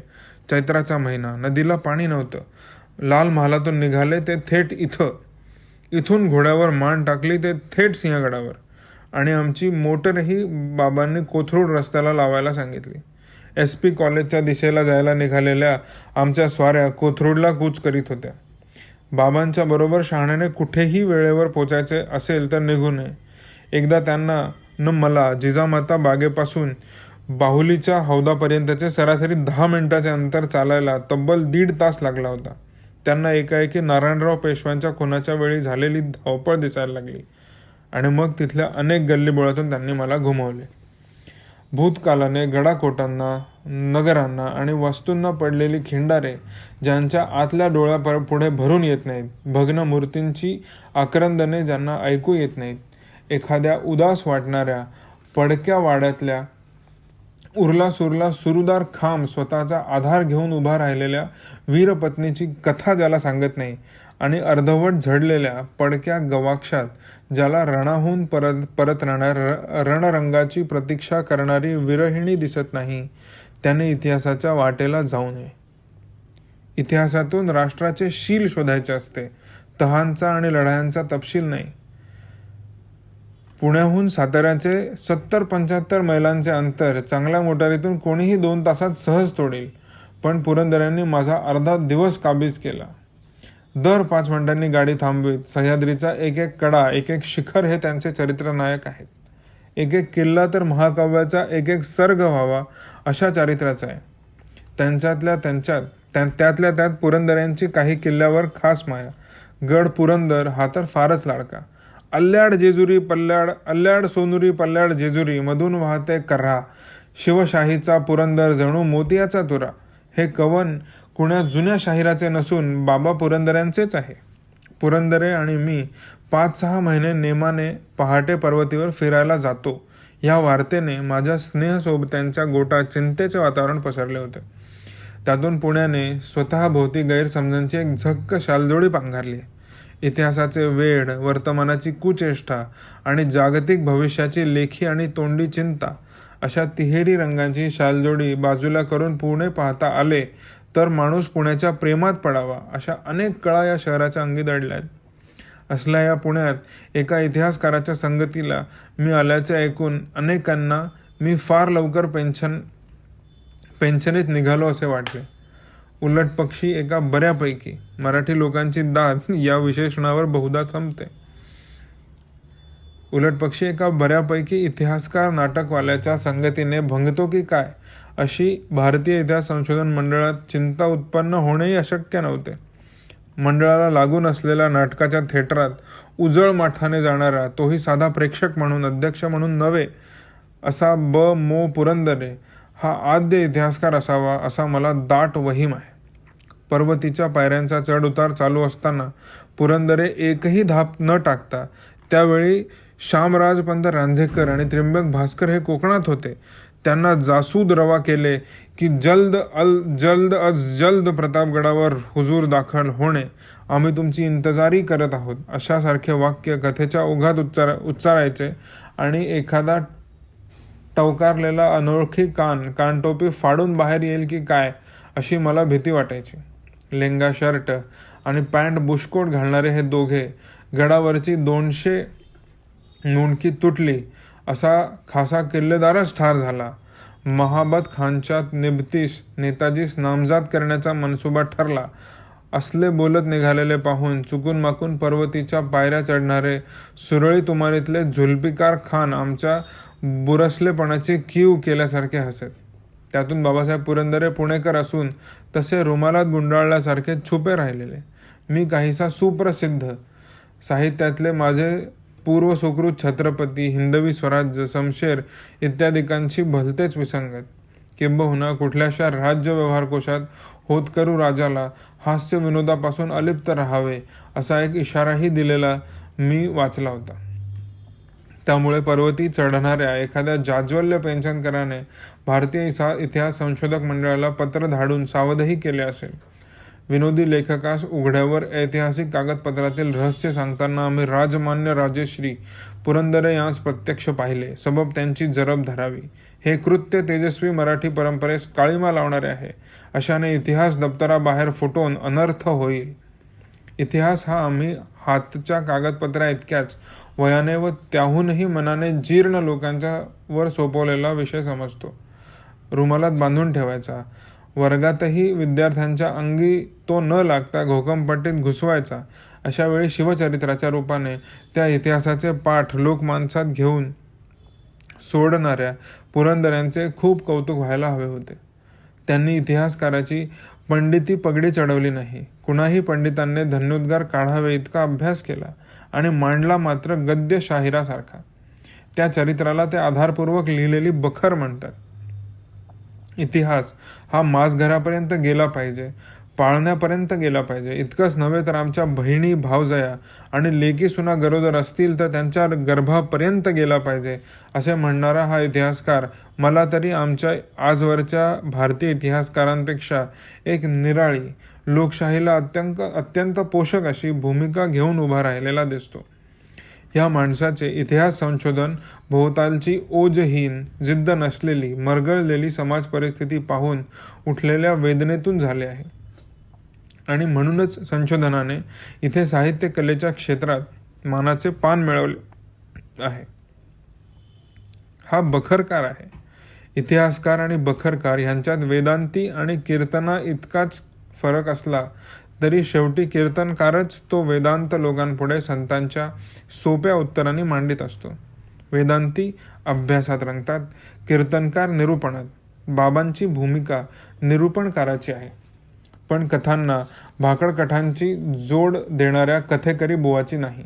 Speaker 1: चैत्राचा महिना, नदीला पाणी नव्हतं. लाल महालातून निघाले ते थेट इथून घोड्यावर मान टाकली ते थेट सिंहगडावर. आणि आमची मोटरही बाबांनी कोथरूड रस्त्याला लावायला सांगितली. SP कॉलेजच्या दिशेला जायला निघालेल्या आमच्या स्वाऱ्या कोथरूडला कूच करीत होत्या. बाबांच्या बरोबर शहाण्याने कुठेही वेळेवर पोचायचे असेल तर निघू नये. एकदा त्यांना मला जिजामाता बागेपासून बाहुलीच्या हौदापर्यंतचे सरासरी 10 मिनिटाचे अंतर चालायला तब्बल 1.5 तास लागला होता. त्यांना एकाएकी नारायणराव पेशव्यांच्या खुनाच्या वेळी झालेली धावपळ दिसायला लागली आणि मग तिथल्या अनेक गल्लीबोळातून त्यांनी मला घुमवले. भूतकालाने गडाकोटांना, नगरांना आणि वास्तूंना पडलेली खिंडारे ज्यांच्या आतल्या डोळ्या पुढे भरून येत नाहीत, भग्न मूर्तींची आक्रंदने ज्यांना ऐकू येत नाहीत, एखाद्या उदास वाटणाऱ्या पडक्या वाड्यातल्या उरला सुरुदार खांब स्वतःचा आधार घेऊन उभा राहिलेल्या वीरपत्नीची कथा ज्याला सांगत नाही आणि अर्धवट झडलेल्या पडक्या गवाक्षात ज्याला रणाहून परतणाऱ्या रणरंगाची प्रतीक्षा करणारी विरहिणी दिसत नाही, त्याने इतिहासाच्या वाटेला जाऊ नये. इतिहासातून राष्ट्राचे शील शोधायचे असते, तहांचा आणि लढायांचा तपशील नाही. पुण्याहून साताऱ्याचे 70-75 मैलांचे अंतर चांगल्या मोटारीतून कोणीही 2 तासात सहज तोडेल, पण पुरंदऱ्यांनी माझा अर्धा दिवस काबीज केला. दर 5 मिनिटांनी गाडी थांबवीत. सह्याद्रीचा एक एक कडा, एक एक शिखर हे त्यांचे चरित्रनायक आहेत. एक एक किल्ला तर महाकाव्याचा एक एक सर्ग व्हावा अशा चारित्र्याचा आहे. त्यातल्या त्यात पुरंदऱ्यांची काही किल्ल्यावर खास माया. गड पुरंदर हा तर फारच लाडका. अल्ल्याड जेजुरी पल्ल्याड, अल्ल्याड सोनुरी पल्ल्याड जेजुरी, मधून वाहते कर्हा. शिवशाहीचा पुरंदर जणू मोतियाचा तुरा. हे कवन कुण्या जुन्या शाहिराचे नसून बाबा पुरंदऱ्यांचेच आहे. पुरंदरे आणि मी 5-6 महिने नेमाने पहाटे पर्वतीवर फिरायला जातो ह्या वार्तेने माझ्या स्नेहसोबत्यांच्या गोटात चिंतेचे वातावरण पसरले होते. त्यातून पुण्याने स्वतःभोवती गैरसमजांची एक झक्क शालजोडी पांघरली. इतिहासाचे वेड, वर्तमानाची कुचेष्टा आणि जागतिक भविष्याची लेखी आणि तोंडी चिंता अशा तिहेरी रंगांची शालजोडी बाजूला करून पुणे पाहता आले तर माणूस पुण्याच्या प्रेमात पडावा अशा अनेक कळा या शहराच्या अंगी दडल्यात. असल्या या पुण्यात एका इतिहासकाराच्या संगतीला मी आल्याचे ऐकून अनेकांना मी फार लवकर पेन्शनीत निघालो असे वाटले. उलटपक्षी एका बऱ्यापैकी मराठी लोकांची दाद या विशेषणावर बहुधा थांबते. उलटपक्षी एका बऱ्यापैकी इतिहासकार नाटकवाल्याच्या संगतीने भंगतो की काय अशी भारतीय इतिहास संशोधन मंडळात चिंता उत्पन्न होणेही अशक्य नव्हते. मंडळाला लागून असलेल्या नाटकाच्या थिएटरात उजळ माठाने जाणारा, तोही साधा प्रेक्षक म्हणून, अध्यक्ष म्हणून नव्हे, असा मो पुरंदरे हा आद्य इतिहासकार असावा असा मला दाट वहीम आहे. पर्वतीच्या पायऱ्यांचा चढ उतार चालू असताना पुरंदरे एकही धाप न टाकता, त्यावेळी श्यामराजपंत रांधेकर आणि त्र्यंबक भास्कर हे कोकणात होते, त्यांना जासूद रवा केले की जल्द प्रतापगडावर हुजूर दाखल होणे, आम्ही तुमची इंतजारी करत आहोत अशासारखे वाक्य कथेच्या ओघात उच्चारायचे आणि एखादा टवकारलेला अनोळखी कानटोपी फाडून बाहेर येईल की काय अशी मला भीती वाटायची. लेंगा शर्ट आणि पॅन्ट बुशकोट घालणारे हे दोघे गडावरची 200 मुंडकी तुटली असा खासा किल्लेदारच ठार झाला. महाबत खानच्या निबतीस नेताजीस नामजाद करण्याचा मनसुबा ठरला असले बोलत निघालेले पाहून चुकून माकून पर्वतीच्या पायऱ्या चढणारे सुरळी तुमारीतले झुल्फिकार खान आमच्या बुरसलेपणाची कीव केल्यासारखे हसत. त्यातून बाबासाहेब पुरंदरे पुणेकर असून तसे रुमालात गुंडाळल्यासारखे छुपे राहिलेले. मी काहीसा सुप्रसिद्ध साहित्यातले माझे पूर्व सुकृत छत्रपती, हिंदवी स्वराज्य, शमशेर इत्यादिकांशी भलतेच विसंगत. किंबहुना कुठल्याशा राज्य व्यवहार कोशात होतकरू राजाला हास्य विनोदापासून अलिप्त राहावे असा एक इशाराही दिलेला मी वाचला होता. त्यामुळे पर्वती चढणाऱ्या एखाद्या जाज्वल्य पेन्शनकराने भारतीय इतिहास संशोधक मंडळाला पत्र धाडून सावधही केले असेल. विनोदी लेखकास उघड्यावर ऐतिहासिक कागदपत्रातील रहस्य सांगताना आम्ही राजमान्य राजेश्री पुरंदरे यांस प्रत्यक्ष पाहिले, सबब त्यांची जरब धरावी. हे कृत्य तेजस्वी मराठी परंपरेस काळीमा लावणारे आहे. अशाने इतिहास दप्तराबाहेर फुटून अनर्थ होईल. इतिहास हा आम्ही हातच्या कागदपत्रा इतक्याच वयाने व त्याहूनही मनाने जीर्ण लोकांच्या वर सोपवलेला विषय समजतो. रुमालात बांधून ठेवायचा, वर्गातही विद्यार्थ्यांच्या अंगी तो न लागता घोकमपट्टीत घुसवायचा. अशा वेळी शिवचरित्राच्या रूपाने त्या इतिहासाचे पाठ लोकमानसात घेऊन सोडणाऱ्या पुरंदऱ्यांचे खूप कौतुक व्हायला हवे होते. त्यांनी इतिहासकाराची पंडिती पगडी चढवली नाही. कुणाही पंडितांनी धन्योद्गार काढावे इतका अभ्यास केला आणि मांडला मात्र गद्य शाहिरासारखा. त्या चरित्राला ते आधारपूर्वक लिहिलेली बखर म्हणतात. इतिहास हा माजघरापर्यंत गेला पाहिजे, पाळण्यापर्यंत गेला पाहिजे. इतकंच नव्हे तर आमच्या बहिणी, भावजया आणि लेकी सुना गरोदर असतील तर त्यांच्या गर्भापर्यंत गेला पाहिजे असे म्हणणारा हा इतिहासकार मला तरी आमच्या आजवरच्या भारतीय इतिहासकारांपेक्षा एक निराळी, लोकशाहीला अत्यंत पोषक अशी भूमिका घेऊन उभा राहिलेला दिसतो. ह्या माणसाचे इतिहास संशोधन भोवतालची ओजहीन, जिद्द नसलेली, मरगळलेली समाज परिस्थिती पाहून उठलेल्या वेदनेतून झाले आहे. आणि म्हणूनच संशोधनाने इथे साहित्य कलेच्या क्षेत्रात मानाचे पान मिळवले आहे. हा बखरकार आहे. इतिहासकार आणि बखरकार ह्यांच्यात वेदांती आणि कीर्तना इतकाच फरक असला तरी शेवटी कीर्तनकारच तो वेदांत लोकांपुढे संतांच्या सोप्या उत्तरांनी मांडित असतो. वेदांती अभ्यासात रंगतात, कीर्तनकार निरूपणात. बाबांची भूमिका निरूपणकाराची आहे, पण कथांना भाकडकठांची जोड देणाऱ्या कथेकरी बुवाची नाही.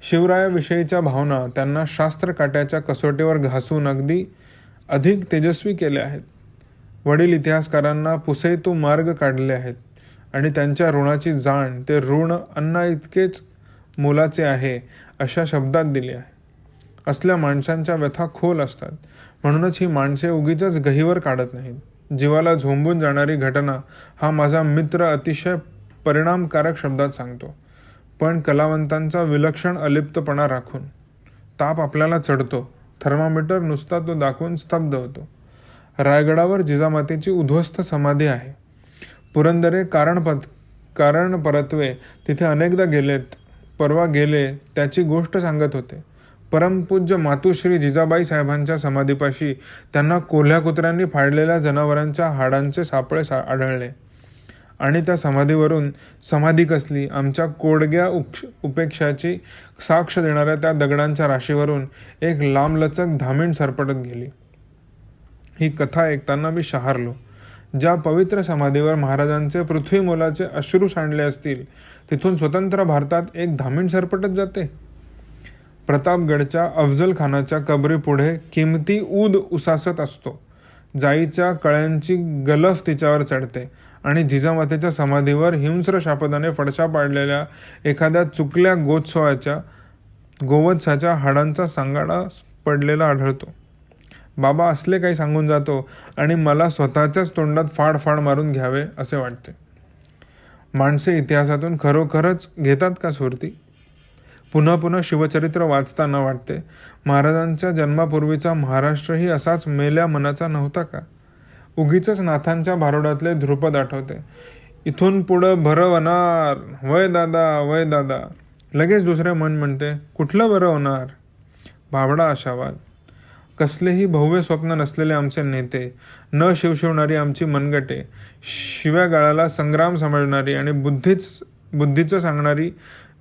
Speaker 1: शिवरायाविषयीच्या भावना त्यांना शास्त्रकाट्याच्या कसोटीवर घासून अगदी अधिक तेजस्वी केले आहेत. वडील इतिहासकारांना पुसेतू मार्ग काढले आहेत आणि त्यांच्या ऋणाची जाण ते ऋण अन्ना इतकेच मोलाचे आहे अशा शब्दात दिली आहे. असल्या माणसांच्या व्यथा खोल असतात, म्हणूनच ही माणसे उगीचच गहिवर काढत नाहीत. जीवाला झोंबून जाणारी घटना हा माझा मित्र अतिशय परिणामकारक शब्दात सांगतो, पण कलावंतांचा विलक्षण अलिप्तपणा राखून. ताप आपल्याला चढतो, थर्मामीटर नुसता तो दाखवून स्तब्ध होतो. रायगडावर जिजामातेची उद्ध्वस्त समाधी आहे. पुरंदरे कारण परत्वे तिथे अनेकदा गेलेत. परवा गेले त्याची गोष्ट सांगत होते. परमपूज्य मातुश्री जिजाबाई साहेबांच्या समाधीपाशी त्यांना कोल्ह्या कुत्र्यांनी फाडलेल्या जनावरांच्या हाडांचे सापळे आढळले आणि त्या समाधीवरून समाधी कसली आमच्या कोडग्या उपेक्षाची साक्ष देणाऱ्या त्या दगडांच्या राशीवरून एक लांबलचक धामीण सरपटत गेली. ही कथा ऐकताना मी शहारलो. ज्या पवित्र समाधीवर महाराजांचे पृथ्वी मोलाचे अश्रू सांडले असतील तिथून स्वतंत्र भारतात एक धामीण सरपटत जाते. प्रतापगडच्या अफजल खानाच्या कबरीपुढे किमती ऊद उसासत असतो. जाईच्या कळ्यांची गलफ तिच्यावर चढते आणि जिजामातेच्या समाधीवर हिंस्र शापदाने फडशा पाडलेल्या एखाद्या चुकल्या गोवत्साच्या हाडांचा सांगाडा पडलेला आढळतो. बाबा असले काही सांगून जातो आणि मला स्वतःच्याच तोंडात फाड मारून घ्यावे असे वाटते. माणसे इतिहासातून खरोखरच घेतात का सुरती? पुन्हा शिवचरित्र वाचताना वाटते, महाराजांच्या जन्मापूर्वीचा महाराष्ट्रही असाच मेल्या मनाचा नव्हता का? उगीचच नाथांच्या भारुडातले ध्रुपद आठवते. इथून पुढं भरं होणार, वय दादा. लगेच दुसरे मन म्हणते, कुठलं बरं होणार? भाबडा आशावाद. कसलेही भव्य स्वप्न नसलेले आमचे नेते, न शिवशिवणारी आमची मनगटे, शिव्या गाळाला संग्राम समजणारी आणि बुद्धीचं सांगणारी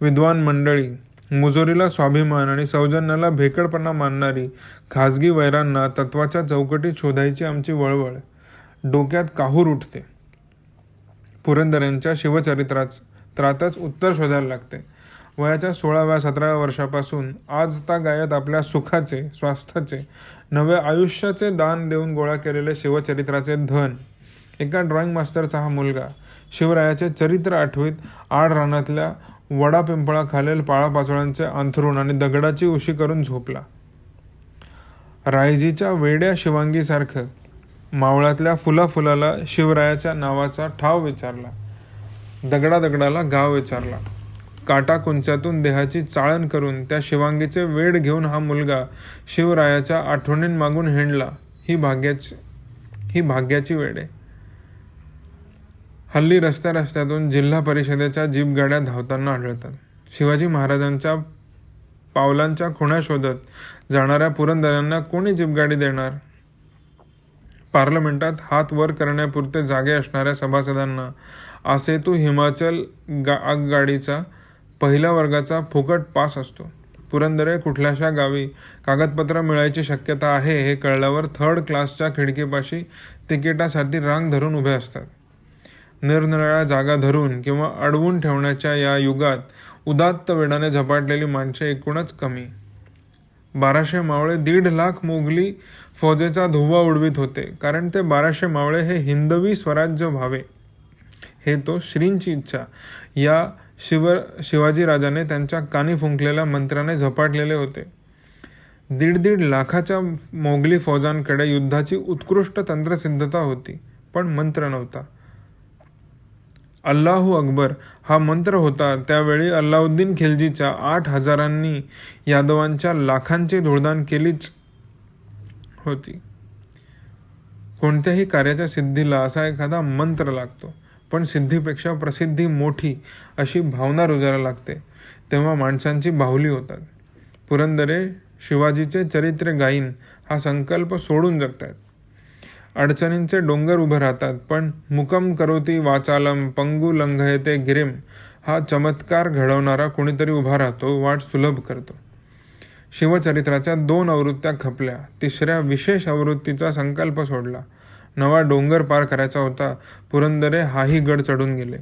Speaker 1: विद्वान मंडळी, मुजोरीला स्वाभिमान आणि सौजन्याला भेकडपणा मानणारी खाजगी वैरांना तत्वाच्या चौकटीत शोधायची आमची वळवळ. डोक्यात काहूर उठते. पुरंदऱ्यांच्या शिवचरित्रातच उत्तर शोधायला लागते. वयाच्या 16व्या-17व्या वर्षापासून आजतागायत आपल्या सुखाचे, स्वास्थ्याचे, नव्या आयुष्याचे दान देऊन गोळा केलेले शिवचरित्राचे धन. एका ड्रॉइंग मास्टरचा हा मुलगा शिवरायाचे चरित्र आठवीत आड रानातल्या वडा पिंपळाखालील पाळापाचोळ्यांचे अंथरूण आणि दगडाची उशी करून झोपला. रायजीच्या वेड्या शिवांगीसारखं मावळातल्या फुलाला शिवरायाच्या नावाचा ठाव विचारला. दगडाला गाव विचारला. काटा कुंच्यातून देहाची चाळण करून त्या शिवांगीचे वेड घेऊन हा मुलगा शिवरायाच्या आठवणींमागून हिंडला. ही भाग्याची वेडे. हल्ली रस्त्यातून जिल्हा परिषदेच्या जीपगाड्या धावताना आढळतात. शिवाजी महाराजांच्या पावलांच्या खुणा शोधत जाणाऱ्या पुरंदऱ्यांना कोणी जीपगाडी देणार? पार्लमेंटात हात वर करण्यापुरते जागे असणाऱ्या सभासदांना आसेतू हिमाचल आगगाडीचा पहिल्या वर्गाचा फुकट पास असतो. पुरंदरे कुठल्याशा गावी कागदपत्र मिळायची शक्यता आहे हे कळल्यावर 3rd क्लासच्या खिडकीपाशी तिकिटासाठी रांग धरून उभे असतात. निरनिराळ्या जागा धरून किंवा अडवून ठेवण्याच्या या युगात उदात्त वेडाने झपाटलेली माणसे एकूणच कमी. 1200 मावळे 1.5 लाख मोगली फौजेचा धुव्वा उडवीत होते, कारण ते 1200 मावळे हे हिंदवी स्वराज्य व्हावे हे तो श्रींची इच्छा या शिवाजी राजाने त्यांच्या कानी फुंकलेल्या मंत्र्याने झपाटलेले होते. 1.5 लाखाच्या मोगली फौजांकडे युद्धाची उत्कृष्ट तंत्रसिद्धता होती, पण मंत्र नव्हता. अल्लाहू अकबर हा मंत्र होता. त्यावेळी अल्लाउद्दीन खिलजीच्या 8,000 यादवांच्या लाखांची धुळदाण केलीच होती. कोणत्याही कार्याच्या सिद्धीला असा एखादा मंत्र लागतो, पण सिद्धीपेक्षा प्रसिद्धी मोठी अशी भावना रुजायला लागते, तेव्हा माणसांची बाहुली होतात. पुरंदरे शिवाजीचे चरित्र गाईन हा संकल्प सोडून जगतात. अडचणींचे डोंगर उभं राहतात, पण मुकम करोती वाचालम पंगू लंघयते गिरिम हा चमत्कार घडवणारा कोणीतरी उभा राहतो, वाट सुलभ करतो. शिवचरित्राच्या 2 आवृत्त्या खपल्या. 3ऱ्या विशेष आवृत्तीचा संकल्प सोडला. नवा डोंगर पार करायचा होता. पुरंदरे हाही गड चढून गेले.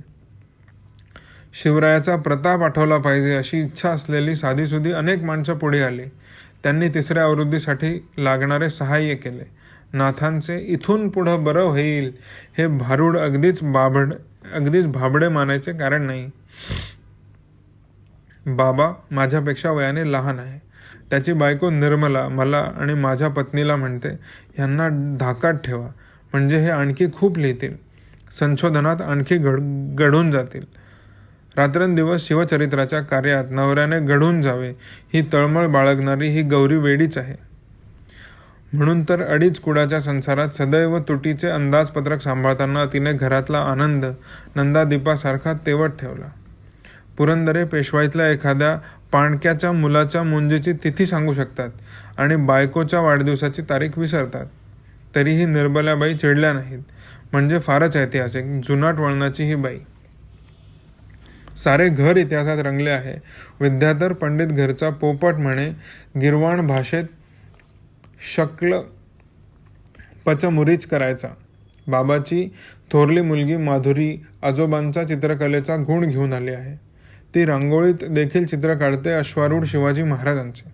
Speaker 1: शिवरायाचा प्रताप आठवला पाहिजे अशी इच्छा असलेली साधीसुधी अनेक माणसं पुढे आली. त्यांनी 3ऱ्या आवृत्तीसाठी लागणारे सहाय्य केले. नाथांचे इथून पुढं बरं होईल हे भारूड अगदीच भाबडे मानायचे कारण नाही. बाबा माझ्यापेक्षा वयाने लहान आहे. त्याची बायको निर्मला मला आणि माझ्या पत्नीला म्हणते, ह्यांना धाकात ठेवा, म्हणजे हे आणखी खूप लिहितील, संशोधनात आणखी घडून जातील. रात्रंदिवस शिवचरित्राच्या कार्यात नवऱ्याने घडून जावे ही तळमळ बाळगणारी ही गौरी वेडीच आहे. म्हणून तर 2.5 कुडाच्या संसारात सदैव तुटीचे अंदाजपत्रक सांभाळताना तिने घरातला आनंद नंदादीपासारखा तेवत ठेवला. पुरंदरे पेशवाईतल्या एखाद्या पाणक्याच्या मुलाच्या मुंजीची तिथी सांगू शकतात आणि बायकोच्या वाढदिवसाची तारीख विसरतात. तरीही निर्मलाबाई चिडल्या नाहीत. म्हणजे फारच ऐतिहासिक, जुनाट वळणाची ही बाई. सारे घर इतिहासात रंगले आहे. विद्याधर पंडित घरचा पोपट म्हणे, गिरवाण भाषेत शक्ल पचमुरीच करायचा. बाबाची थोरली मुलगी माधुरी आजोबांचा चित्रकलेचा गुण घेऊन आली आहे. ती रांगोळीत देखील चित्र काढते अश्वारूढ शिवाजी महाराजांचे.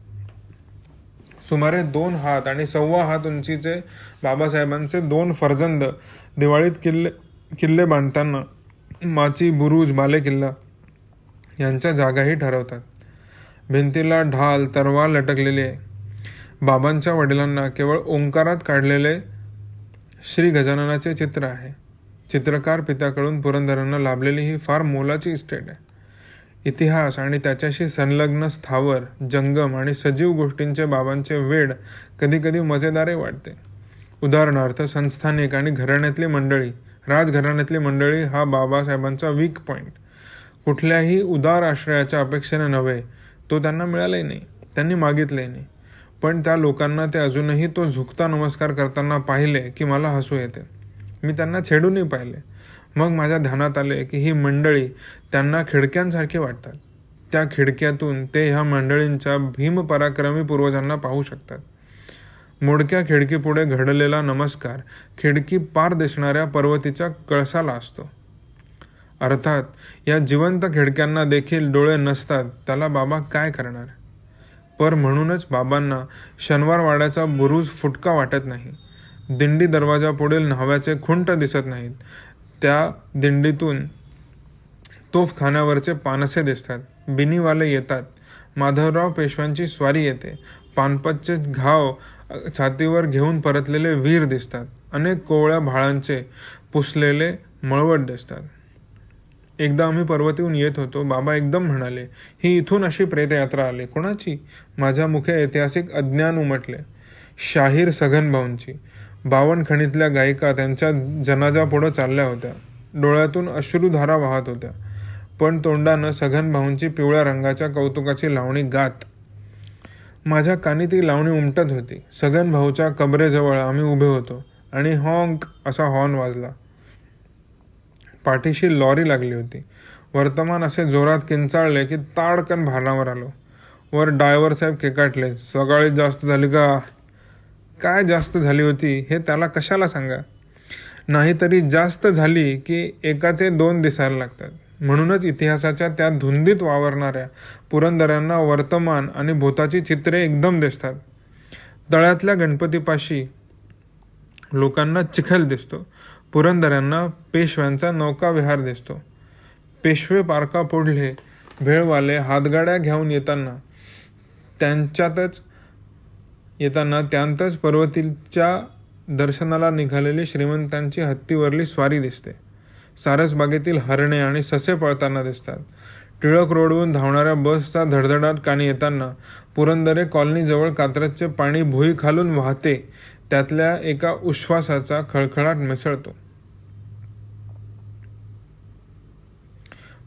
Speaker 1: सुमारे 2 हात आणि 1.25 हात उंचीचे बाबासाहेबांचे 2 फर्जंद दिवाळीत किल्ले बांधताना माची, बुरुज, बालेकिल्ला यांच्या जागाही ठरवतात. भिंतीला ढाल तलवार लटकलेली आहे. बाबांच्या वडिलांना केवळ ओंकारात काढलेले श्री गजाननाचे चित्र आहे. चित्रकार पित्याकडून पुरंदरांना लाभलेली ही फार मोलाची इस्टेट आहे. इतिहास आणि त्याच्याशी संलग्न स्थावर, जंगम आणि सजीव गोष्टींचे बाबांचे वेड कधीकधी मजेदारही वाटते. उदाहरणार्थ संस्थानिक आणि घराण्यातली मंडळी, राजघराण्यातली मंडळी हा बाबासाहेबांचा वीक पॉईंट. कुठल्याही उदार आश्रयाच्या अपेक्षेने नव्हे, तो त्यांना मिळालाही नाही, त्यांनी मागितले नाही. पण त्या लोकांना ते अजूनही तो झुकता नमस्कार करताना पाहिले की मला हसू येते. मी त्यांना छेडूनही पाहिले. मग माझ्या ध्यानात आले की ही मंडळी त्यांना खिडक्यांसारखी वाटतात. त्या खिडक्यातून ते ह्या मंडळींच्या भीमपराक्रमी पूर्वजांना पाहू शकतात. मोडक्या खिडकीपुढे घडलेला नमस्कार खिडकी पार दिसणाऱ्या पर्वतीच्या कळसाला असतो. अर्थात या जिवंत खिडक्यांना देखील डोळे नसतात, त्याला बाबा काय करणार. पर म्हणूनच बाबांना शनिवारवाड्याचा बुरुज फुटका वाटत नाही. दिंडी दरवाजापुढील न्हाव्याचे खुंट दिसत नाहीत. त्या दिंडीतून तोफखान्यावरचे पानसे दिसतात. बिनीवाले येतात. माधवराव पेशव्यांची स्वारी येते. पानपतचे घाव छातीवर घेऊन परतलेले वीर दिसतात. अनेक कोवळ्या भाळांचे पुसलेले मळवट दिसतात. एकदा आम्ही पर्वतीहून येत होतो. बाबा एकदम म्हणाले, ही इथून अशी प्रेतयात्रा आली. कोणाची? माझ्या मुखे ऐतिहासिक अज्ञान उमटले. शाहीर सघन भाऊंची. 52 खणीतल्या गायिका त्यांच्या जनाजा पुढं चालल्या होत्या. डोळ्यातून अश्रुधारा वाहत होत्या, पण तोंडानं सघन भाऊंची पिवळ्या रंगाच्या कौतुकाची लावणी गात. माझ्या कानी ती लावणी उमटत होती. सघन भाऊच्या कबरेजवळ आम्ही उभे होतो आणि हॉंक असा हॉर्न वाजला. पाठीशी लॉरी लागली होती. वर्तमान असे जोरात किंचाळले की ताडकन भानावर आलो. वर ड्रायव्हर साहेब केकाटले, सकाळी जास्त झाली का? काय जास्त झाली होती हे त्याला कशाला सांगा. नाहीतरी जास्त झाली की एकाचे 2 दिसायला लागतात. म्हणूनच इतिहासाच्या त्या धुंदीत वावरणाऱ्या पुरंदऱ्यांना वर्तमान आणि भूताची चित्रे एकदम दिसतात. तळ्यातल्या गणपतीपाशी लोकांना चिखल दिसतो. पुरंदऱ्यांना पेशव्यांचा नौका विहार दिसतो. पेशवे पारका पुढले भेळवाले हातगाड्या घेऊन त्यांतच पर्वतीच्या दर्शनाला निघालेली श्रीमंतांची हत्तीवरली स्वारी दिसते. सारसबागेतील हरणे आणि ससे पळताना दिसतात. टिळक रोडवरून धावणाऱ्या बसचा धडधडाट कानी येताना पुरंदरे कॉलनीजवळ कात्रजचे पाणी भुई खालून वाहते त्यातल्या एका उश्वासाचा खळखळाट मिसळतो.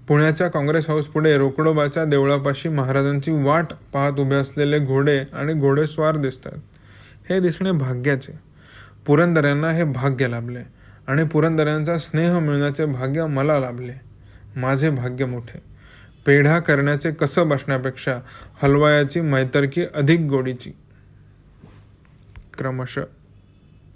Speaker 1: पुण्याच्या काँग्रेस हाऊस पुढे रोकडोबाच्या देवळापाशी महाराजांची वाट पाहत उभे असलेले घोडे आणि घोडेस्वार दिसतात. हे दिसणे भाग्याचे. पुरंदऱ्यांना हे भाग्य लाभले आणि पुरंदऱ्यांचा स्नेह मिळण्याचे भाग्य मला लाभले. माझे भाग्य मोठे. पेढा करण्याचे कसब असण्यापेक्षा हलवायाची मैतरकी अधिक गोडीची. क्रमशः